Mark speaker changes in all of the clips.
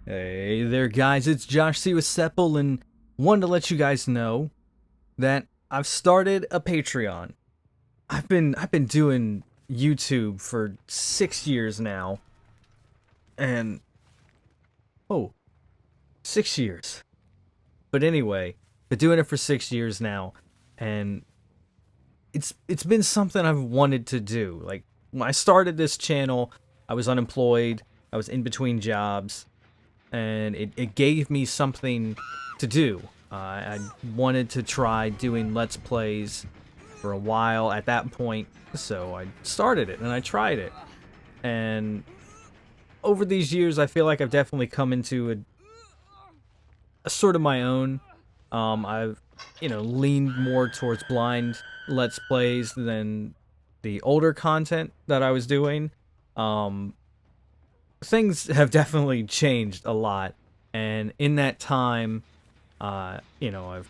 Speaker 1: Hey there, guys. It's Josh Siwasepl, and wanted to let you guys know that I've started a Patreon. I've been doing YouTube for 6 years now, and oh, 6 years. But anyway, been doing it for 6 years now, and it's been something I've wanted to do. Like when I started this channel, I was unemployed. I was in between jobs, and it gave me something to do. I wanted to try doing Let's Plays for a while at that point, so I started it and I tried it. And over these years, I feel like I've definitely come into a sort of my own. I've, leaned more towards blind Let's Plays than the older content that I was doing. Um, Things have definitely changed a lot, and in that time, I've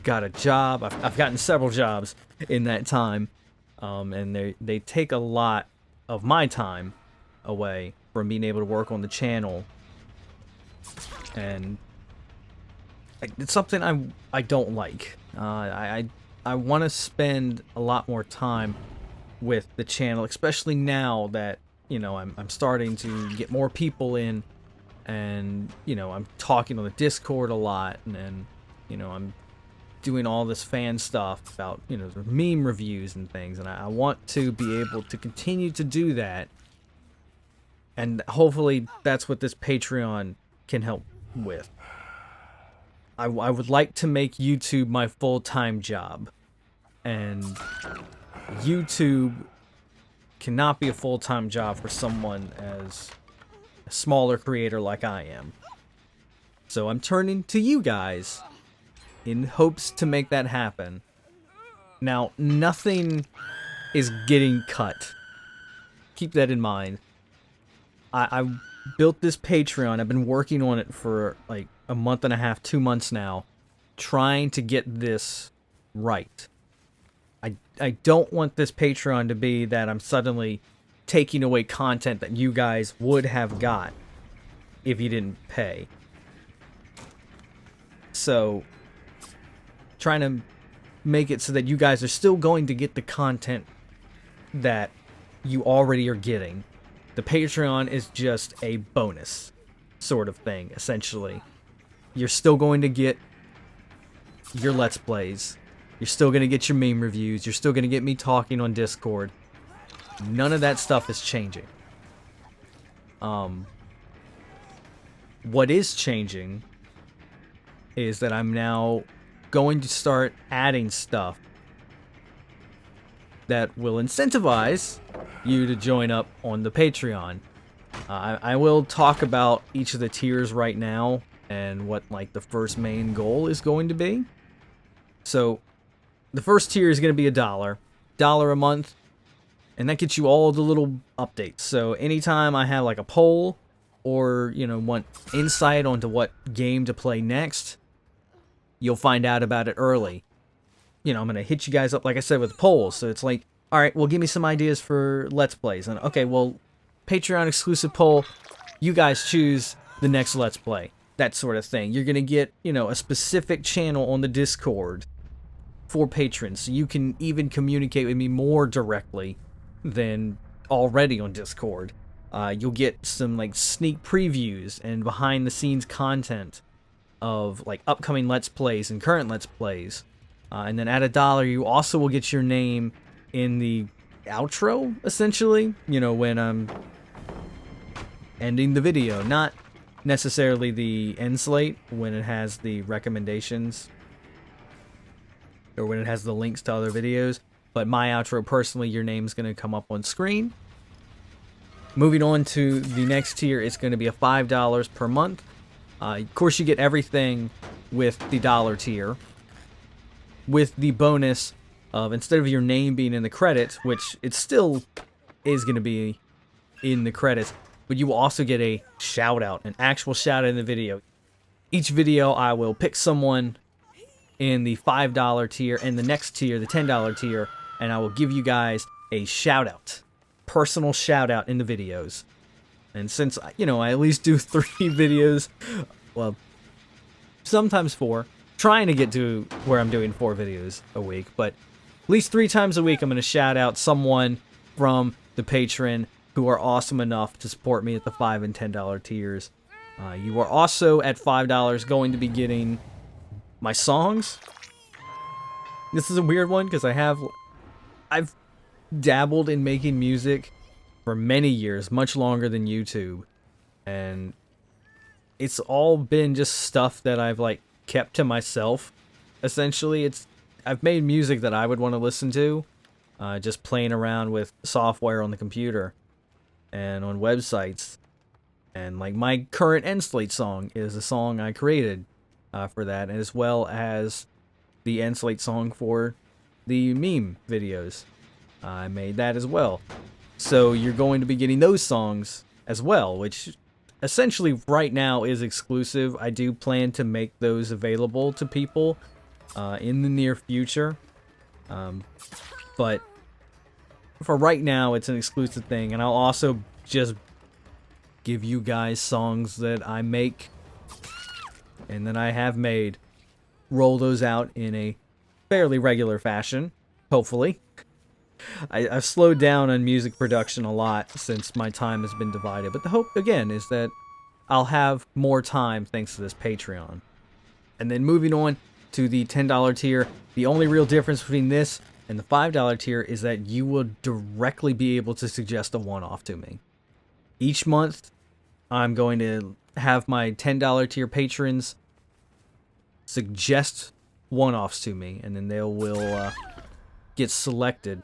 Speaker 1: got a job. I've gotten several jobs in that time, and they take a lot of my time away from being able to work on the channel, and it's something I don't like. I want to spend a lot more time with the channel, especially now that I'm starting to get more people in, and I'm talking on the Discord a lot, and I'm doing all this fan stuff about the meme reviews and things, and I want to be able to continue to do that, and hopefully that's what this Patreon can help with. I would like to make YouTube my full-time job, and YouTube cannot be a full-time job for someone as a smaller creator like I am. So I'm turning to you guys in hopes to make that happen. Now, nothing is getting cut. Keep that in mind. I built this Patreon. I've been working on it for like a month and a half, 2 months now, trying to get this right. I don't want this Patreon to be that I'm suddenly taking away content that you guys would have got if you didn't pay. So, trying to make it so that you guys are still going to get the content that you already are getting. The Patreon is just a bonus sort of thing, essentially. You're still going to get your Let's Plays. You're still going to get your meme reviews. You're still going to get me talking on Discord. None of that stuff is changing. What is changing is that I'm now going to start adding stuff that will incentivize you to join up on the Patreon. I will talk about each of the tiers right now and what like the first main goal is going to be. So the first tier is going to be $1 a month, and that gets you all the little updates. So anytime I have like a poll or want insight onto what game to play next, you'll find out about it early. I'm going to hit you guys up, like I said, with polls. So it's like, all right, well, give me some ideas for Let's Plays. And okay, well, Patreon exclusive poll, you guys choose the next Let's Play. That sort of thing. You're going to get, a specific channel on the Discord for patrons, so you can even communicate with me more directly than already on Discord. You'll get some like sneak previews and behind the scenes content of like upcoming Let's Plays and current Let's Plays. And then at $1, you also will get your name in the outro, essentially, when I'm ending the video. Not necessarily the end slate, when it has the recommendations or when it has the links to other videos, but my outro, personally, your name's going to come up on screen. Moving on to the next tier, it's going to be a $5 per month. Of course, you get everything with the dollar tier, with the bonus of, instead of your name being in the credits, which it still is going to be in the credits, but you will also get a shout out, an actual shout out in the video. Each video, I will pick someone in the $5 tier and the next tier, the $10 tier, and I will give you guys a shout out, personal shout out in the videos. And since, you know, I at least do 3 videos, well, sometimes 4, trying to get to where I'm doing 4 videos a week, but at least 3 times a week I'm going to shout out someone from the Patreon who are awesome enough to support me at the $5 and $10 tiers. You are also at $5 going to be getting my songs. This is a weird one because I've dabbled in making music for many years, much longer than YouTube, and it's all been just stuff that I've like kept to myself. Essentially, I've made music that I would want to listen to, just playing around with software on the computer and on websites. And like my current End Slate song is a song I created for that, as well as the End Slate song for the meme videos. I made that as well. So you're going to be getting those songs as well, which essentially right now is exclusive. I do plan to make those available to people in the near future. But for right now, it's an exclusive thing. And I'll also just give you guys songs that I make and that I have made. Roll those out in a fairly regular fashion, hopefully. I've slowed down on music production a lot since my time has been divided, but the hope, again, is that I'll have more time thanks to this Patreon. And then moving on to the $10 tier, the only real difference between this and the $5 tier is that you will directly be able to suggest a one-off to me. Each month, I'm going to have my $10 tier patrons suggest one-offs to me, and then they will get selected.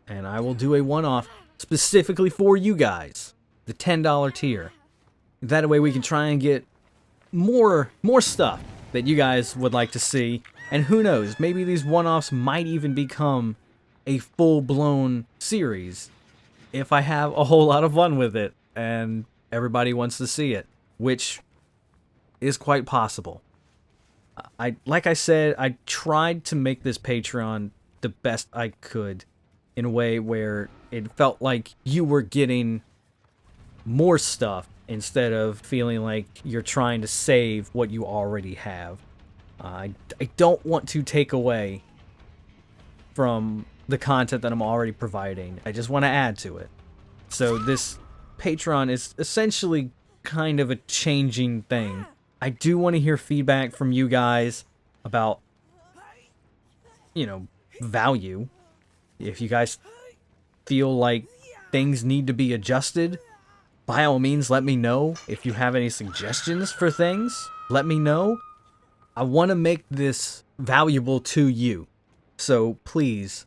Speaker 1: And I will do a one-off specifically for you guys, the $10 tier. That way we can try and get more stuff that you guys would like to see. And who knows, maybe these one-offs might even become a full-blown series if I have a whole lot of fun with it and everybody wants to see it, which is quite possible. Like I said, I tried to make this Patreon the best I could in a way where it felt like you were getting more stuff instead of feeling like you're trying to save what you already have. I don't want to take away from the content that I'm already providing. I just want to add to it. So this Patreon is essentially kind of a changing thing. I do want to hear feedback from you guys about, you know, value. If you guys feel like things need to be adjusted, by all means, let me know. If you have any suggestions for things, let me know. I want to make this valuable to you. So please,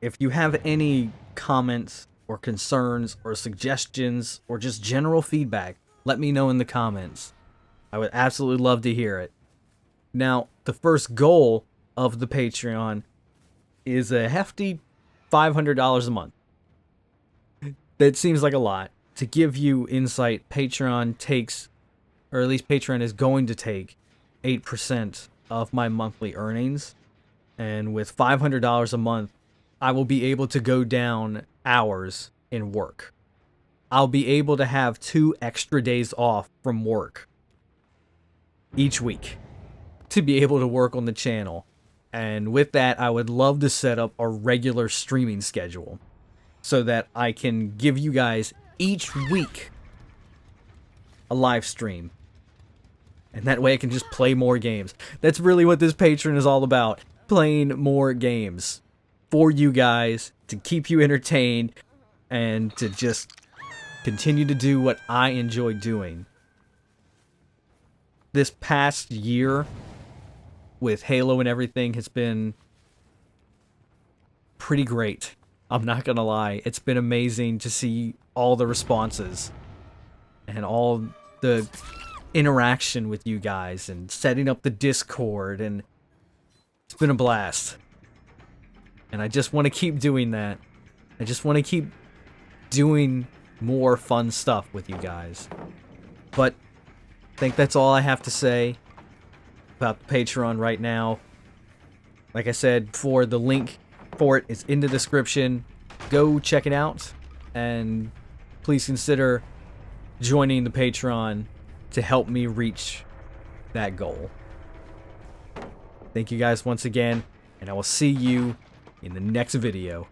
Speaker 1: if you have any comments or concerns or suggestions or just general feedback, let me know in the comments. I would absolutely love to hear it. Now, the first goal of the Patreon is a hefty $500 a month. That seems like a lot. To give you insight, Patreon takes, or at least Patreon is going to take, 8% of my monthly earnings. And with $500 a month, I will be able to go down hours in work. I'll be able to have 2 extra days off from work each week to be able to work on the channel. And with that, I would love to set up a regular streaming schedule so that I can give you guys each week a live stream. And that way I can just play more games. That's really what this Patreon is all about. Playing more games for you guys to keep you entertained and to just continue to do what I enjoy doing. This past year with Halo and everything has been pretty great. I'm not gonna lie. It's been amazing to see all the responses and all the interaction with you guys and setting up the Discord, and it's been a blast. And I just want to keep doing that. I just want to keep doing more fun stuff with you guys. But I think that's all I have to say about the Patreon right now. Like I said before, the link for it is in the description. Go check it out and please consider joining the Patreon to help me reach that goal. Thank you guys once again, and I will see you in the next video.